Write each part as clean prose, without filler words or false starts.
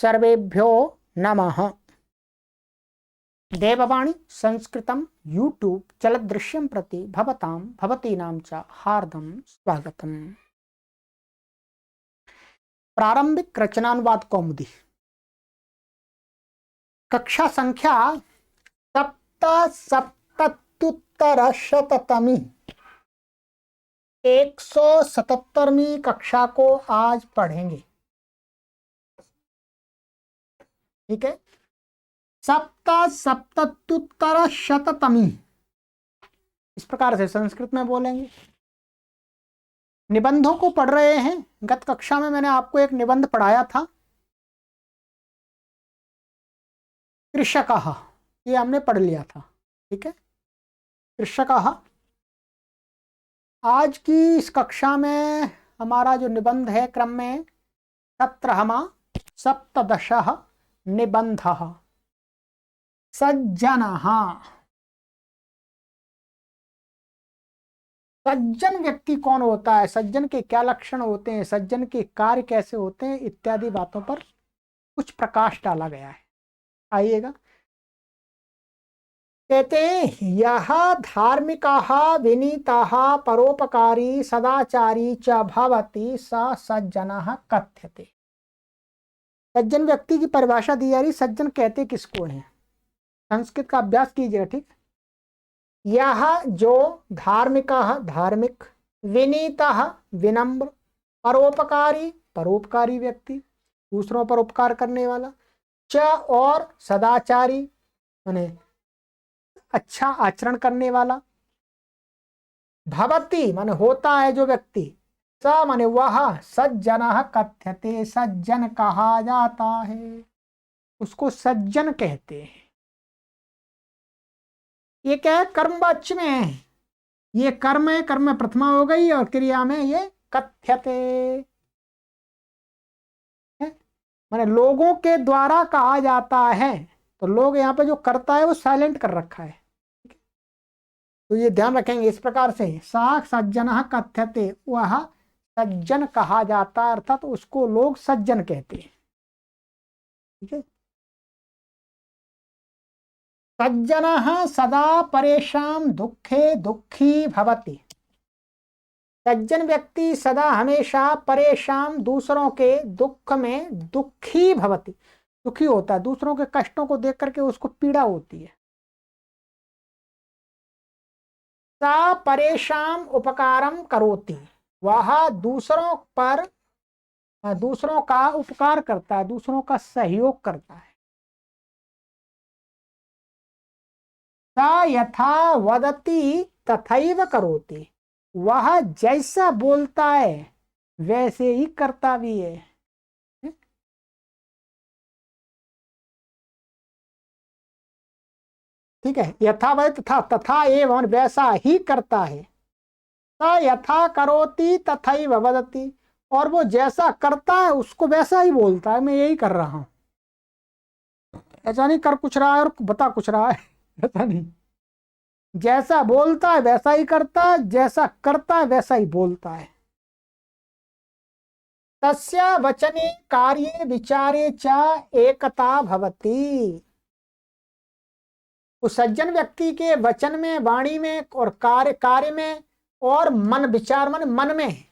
सर्वेभ्यो नमः। देववाणी संस्कृतं यूट्यूब चलदृश्यं प्रति भवतीनां च हार्दं स्वागतम्। प्रारंभिक रचनानुवाद कौमुदी कक्षा संख्या 77 177वीं कक्षा को आज पढ़ेंगे। ठीक है, 77 इस प्रकार से संस्कृत में बोलेंगे। निबंधों को पढ़ रहे हैं। गत कक्षा में मैंने आपको एक निबंध पढ़ाया था, कृषकः, ये हमने पढ़ लिया था। ठीक है, कृषकः। आज की इस कक्षा में हमारा जो निबंध है क्रम में 17 निबंधः सज्जनः। सज्जन व्यक्ति कौन होता है, सज्जन के क्या लक्षण होते हैं, सज्जन के कार्य कैसे होते हैं, इत्यादि बातों पर कुछ प्रकाश डाला गया है। आइएगा, कहते हैं यह धार्मिकः विनीतः परोपकारी सदाचारी च भवति स सज्जनः कथ्यते। सज्जन व्यक्ति की परिभाषा दी जा रही। सज्जन कहते किसको हैं, संस्कृत का अभ्यास कीजिएगा। ठीक, यह जो धार्मिकः धार्मिक, विनीतः विनम्र, परोपकारी परोपकारी व्यक्ति, दूसरों पर उपकार करने वाला, च और सदाचारी माने अच्छा आचरण करने वाला, भवति माने होता है जो व्यक्ति, स माने वह, सज्जनः कथ्यते सज्जन कहा जाता है, उसको सज्जन कहते हैं। ये क्या है, कर्मवाच्य में है, ये कर्म है, कर्म में प्रथमा हो गई और क्रिया में ये कथ्यते है, माने लोगों के द्वारा कहा जाता है। तो लोग यहाँ पे जो करता है वो साइलेंट कर रखा है। तो ये ध्यान रखेंगे इस प्रकार से, सा सज्जनः कथ्यते, वह सज्जन कहा जाता है, अर्थात उसको लोग सज्जन कहते हैं। ठीक है, सज्जनः सदा परेशान दुखे दुखी भवति। सज्जन व्यक्ति सदा हमेशा परेशान, दूसरों के दुख में दुखी भवति, दुखी होता है, दूसरों के कष्टों को देख करके उसको पीड़ा होती है। सा परेशान उपकारम करोति, वह दूसरों पर दूसरों का उपकार करता है, दूसरों का सहयोग करता है। सा यथा वदति तथैव करोति, वह जैसा बोलता है वैसे ही करता भी है। ठीक है, यथा वै तथा, तथा एवं वैसा ही करता है। सा यथा करोति तथैव वदति, और वो जैसा करता है उसको वैसा ही बोलता है, मैं यही कर रहा हूं। ऐसा नहीं कर कुछ रहा है और बता कुछ रहा है, ऐसा नहीं। जैसा बोलता है वैसा ही करता है, जैसा करता है वैसा ही बोलता है। तस्य वचने कार्ये विचारे च एकता भवति, उस सज्जन व्यक्ति के वचन में, वाणी में और कार्य में और मन विचार मन में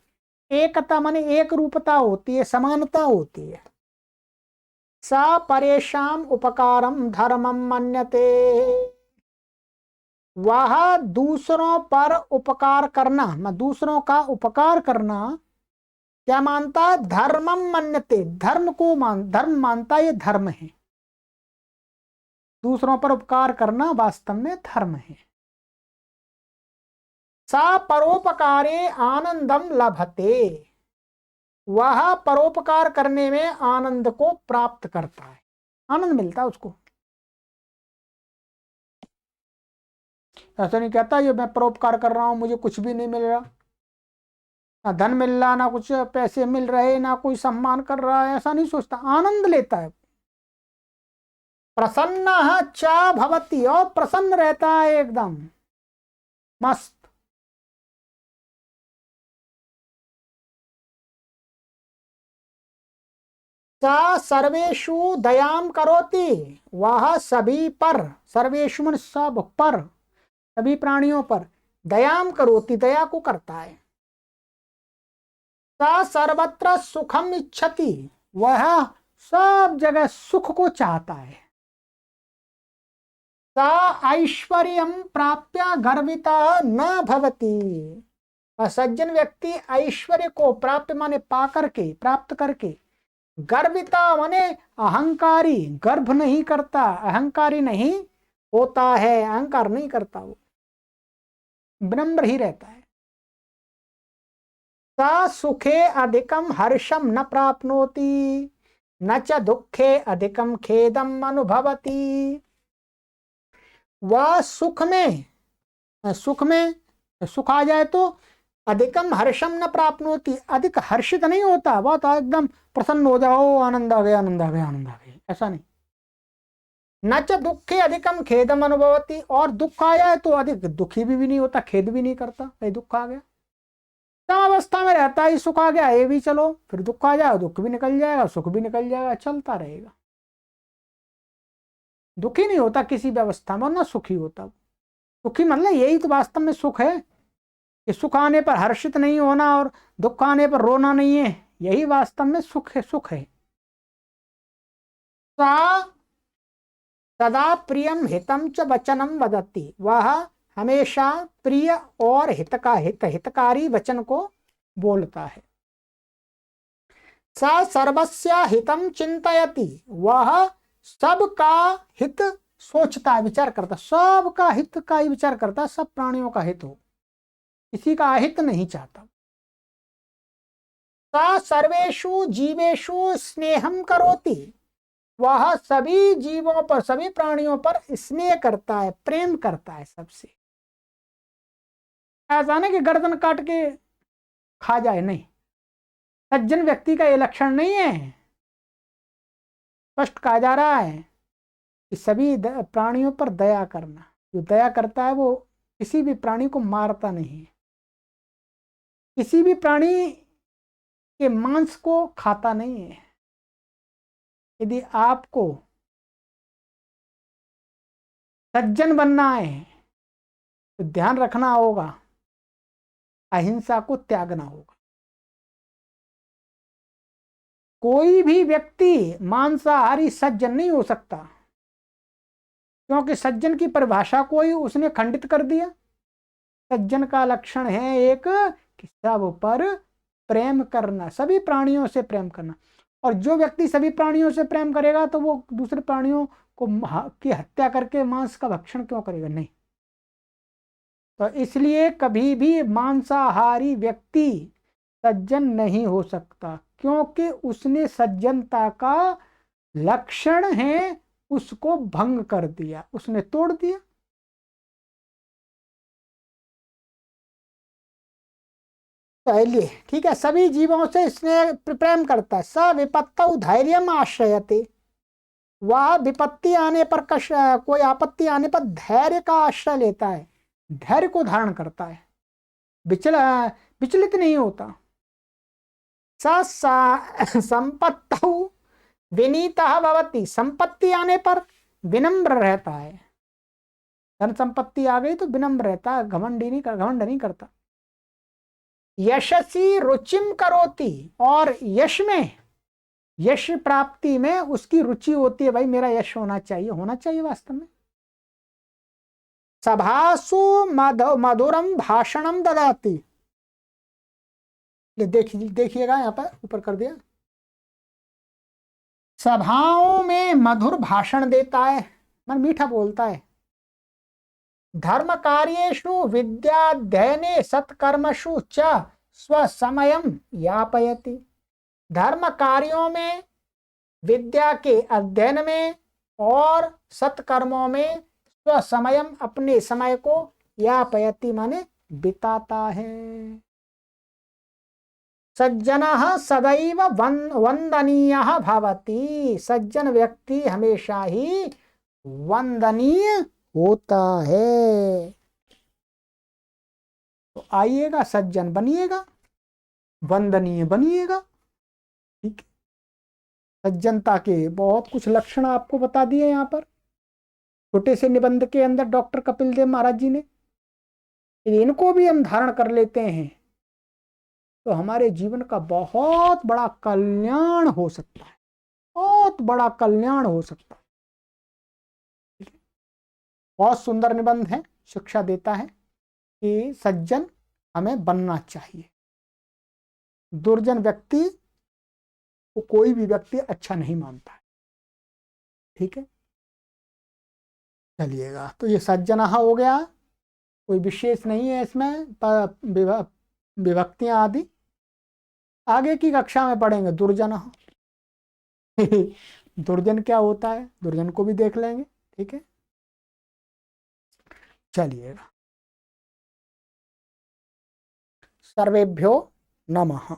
एकता माने एक रूपता होती है, समानता होती है। सा परेशान उपकारम धर्मम मन्यते, वह दूसरों पर उपकार करना, दूसरों का उपकार करना क्या मानता है, धर्मम मन्यते, धर्म को धर्म मानता, ये धर्म है। दूसरों पर उपकार करना वास्तव में धर्म है। सा परोपकारे आनंदम लभते, वह परोपकार करने में आनंद को प्राप्त करता है, आनंद मिलता है उसको। ऐसा नहीं कहता ये मैं परोपकार कर रहा हूं मुझे कुछ भी नहीं मिल रहा, ना धन मिल रहा, ना कुछ पैसे मिल रहे, ना कोई सम्मान कर रहा है, ऐसा नहीं सोचता, आनंद लेता है। प्रसन्न च भवति, और प्रसन्न रहता है एकदम मस्त। सा सर्वेषु दयाम करोति, वह सभी पर, सर्वेषु मन सब पर, सभी प्राणियों पर, दयाम करोति, दया को करता है। सा सर्वत्र सुखम इच्छति, वह सब जगह सुख को चाहता है। सा ऐश्वर्यम प्राप्य गर्विता न भवति, सज्जन व्यक्ति ऐश्वर्य को प्राप्त माने पा करके, प्राप्त करके, गर्विता माने अहंकारी, गर्भ नहीं करता, अहंकारी नहीं होता है, अहंकार नहीं करता, वो विनम्र ही रहता है। सा सुखे अधिकम हर्षम न प्राप्नोति, न च दुखे अधिकम खेदम अनुभवति, वह सुख में, सुख आ जाए तो अधिकम हर्षम न प्राप्नोति, अधिक हर्षित नहीं होता, वह तो एकदम प्रसन्न हो जाओ, आनंद आ गया, आनंद आ गया, आनंद आ गया, ऐसा नहीं। न च दुखे अधिकम खेदम अनुभवती, और दुख आया है तो अधिक दुखी भी नहीं होता, खेद भी नहीं करता, भाई दुख आ गया, सम अवस्था में रहता है, सुख आ गया ये भी चलो, फिर दुख आ जाएगा, दुख भी निकल जाएगा, सुख भी निकल जाएगा, चलता रहेगा, दुखी नहीं होता किसी भी अवस्था में, ना सुखी होता। सुखी मतलब यही तो वास्तव में सुख है, कि सुख आने पर हर्षित नहीं होना और दुख आने पर रोना नहीं है, यही वास्तव में सुख है, सुख है। सा सदा प्रियम हितम च वचनम वदति, वह हमेशा प्रिय और हितकारी वचन को बोलता है। स सर्वस्य हितम चिंतयति, वह सबका हित सोचता है, विचार करता, सबका हित का ही विचार करता है, सब प्राणियों का हित हो, किसी का अहित नहीं चाहता। सा सर्वेषु जीवेषु स्नेहम करोति, वह सभी जीवों पर, सभी प्राणियों पर स्नेह करता है, प्रेम करता है सबसे। ऐसा नहीं कि गर्दन काट के खा जाए, नहीं, सज्जन व्यक्ति का ये लक्षण नहीं है। स्पष्ट कहा जा रहा है कि सभी प्राणियों पर दया करना, जो दया करता है वो किसी भी प्राणी को मारता नहीं है, किसी भी प्राणी के मांस को खाता नहीं है। यदि आपको सज्जन बनना है तो ध्यान रखना होगा, अहिंसा को त्यागना होगा। कोई भी व्यक्ति मांसाहारी सज्जन नहीं हो सकता, क्योंकि सज्जन की परिभाषा को ही उसने खंडित कर दिया। सज्जन का लक्षण है एक कि सब पर प्रेम करना, सभी प्राणियों से प्रेम करना, और जो व्यक्ति सभी प्राणियों से प्रेम करेगा तो वो दूसरे प्राणियों को की हत्या करके मांस का भक्षण क्यों करेगा, नहीं। तो इसलिए कभी भी मांसाहारी व्यक्ति सज्जन नहीं हो सकता, क्योंकि उसने सज्जनता का लक्षण है उसको भंग कर दिया, उसने तोड़ दिया। पहले ठीक है, सभी जीवों से स्नेह प्रेम करता है। स विपत्तौ धैर्यम आश्रयते, वह विपत्ति आने पर, कोई आपत्ति आने पर धैर्य का आश्रय लेता है, धैर्य को धारण करता है, विचलित नहीं होता। संपत्तौ विनीतः भवति, संपत्ति आने पर विनम्र रहता है, धन संपत्ति आ गई तो विनम्र रहता है, घमंड नहीं करता। यशसी रुचिम करोति, और यश में, यश प्राप्ति में उसकी रुचि होती है, भाई मेरा यश होना चाहिए वास्तव में। सभासु मधुरम भाषणम ददाति, देखिएगा यहाँ पर ऊपर कर दिया, सभाओं में मधुर भाषण देता है, मन मीठा बोलता है। धर्म कार्येषु विद्याध्ययने सत्कर्मषु च स्वसमयम यापयति, धर्म कार्यों में, विद्या के अध्ययन में और सत्कर्मों में स्वसमयम अपने समय को यापयति माने बिताता है। सज्जनः सदैव वंदनीयः भवति, सज्जन व्यक्ति हमेशा ही वंदनीय होता है। तो आइएगा, सज्जन बनिएगा, वंदनीय बनिएगा, ठीक है। सज्जनता के बहुत कुछ लक्षण आपको बता दिए यहाँ पर छोटे से निबंध के अंदर डॉक्टर कपिल देव महाराज जी ने। इनको भी हम धारण कर लेते हैं तो हमारे जीवन का बहुत बड़ा कल्याण हो सकता है, बहुत बड़ा कल्याण हो सकता है। बहुत सुंदर निबंध है, शिक्षा देता है कि सज्जन हमें बनना चाहिए। दुर्जन व्यक्ति को कोई भी व्यक्ति अच्छा नहीं मानता है। ठीक है, चलिएगा। तो ये सज्जन हो गया, कोई विशेष नहीं है इसमें विभक्तियां आदि। आगे की कक्षा में पढ़ेंगे दुर्जन। दुर्जन क्या होता है, दुर्जन को भी देख लेंगे। ठीक है, चलिएगा। सर्वेभ्यो नमः।